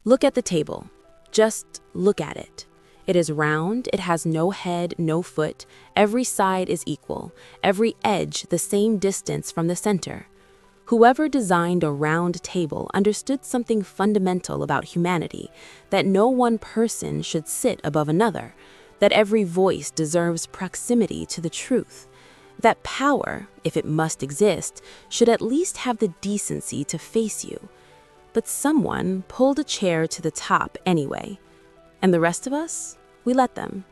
Look at the table. Just look at it. It is round, it has no head, no foot, every side is equal, every edge the same distance from the center. Whoever designed a round table understood something fundamental about humanity, that no one person should sit above another, that every voice deserves proximity to the truth, that power, if it must exist, should at least have the decency to face you. But someone pulled a chair to the top anyway, and the rest of us, we let them.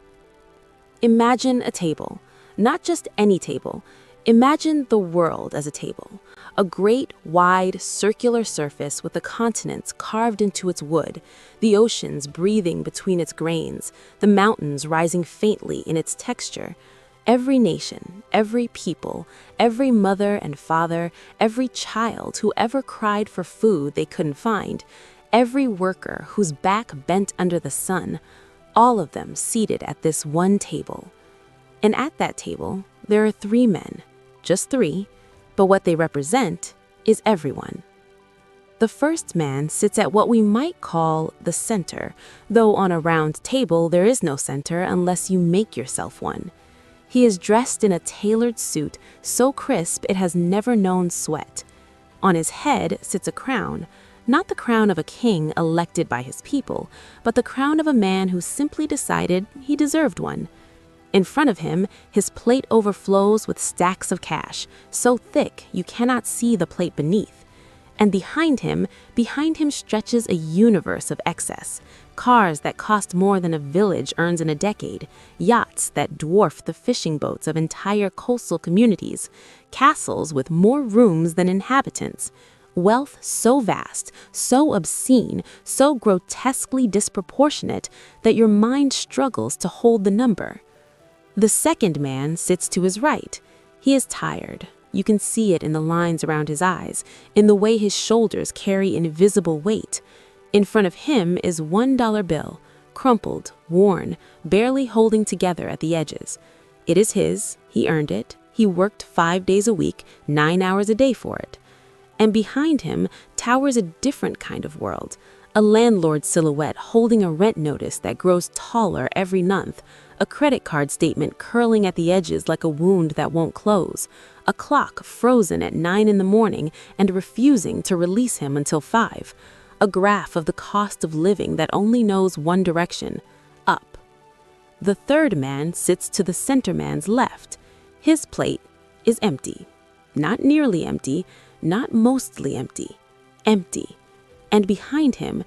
Imagine a table, not just any table. Imagine the world as a table, a great, wide, circular surface with the continents carved into its wood, the oceans breathing between its grains, the mountains rising faintly in its texture. Every nation, every people, every mother and father, every child who ever cried for food they couldn't find, every worker whose back bent under the sun, all of them seated at this one table. And at that table, there are 3 men, just 3, but what they represent is everyone. The first man sits at what we might call the center, though on a round table there is no center unless you make yourself one. He is dressed in a tailored suit so crisp it has never known sweat. On his head sits a crown, not the crown of a king elected by his people, but the crown of a man who simply decided he deserved one. In front of him, his plate overflows with stacks of cash, so thick you cannot see the plate beneath. And behind him stretches a universe of excess. Cars that cost more than a village earns in a decade, yachts that dwarf the fishing boats of entire coastal communities, castles with more rooms than inhabitants, wealth so vast, so obscene, so grotesquely disproportionate that your mind struggles to hold the number. The second man sits to his right. He is tired. You can see it in the lines around his eyes, in the way his shoulders carry invisible weight. In front of him is $1 bill, crumpled, worn, barely holding together at the edges. It is his, he earned it, he worked 5 days a week, 9 hours a day for it. And behind him towers a different kind of world, a landlord's silhouette holding a rent notice that grows taller every month, a credit card statement curling at the edges like a wound that won't close, a clock frozen at 9 in the morning and refusing to release him until 5, a graph of the cost of living that only knows one direction, up. The third man sits to the center man's left. His plate is empty. Not nearly empty, not mostly empty. Empty. And behind him,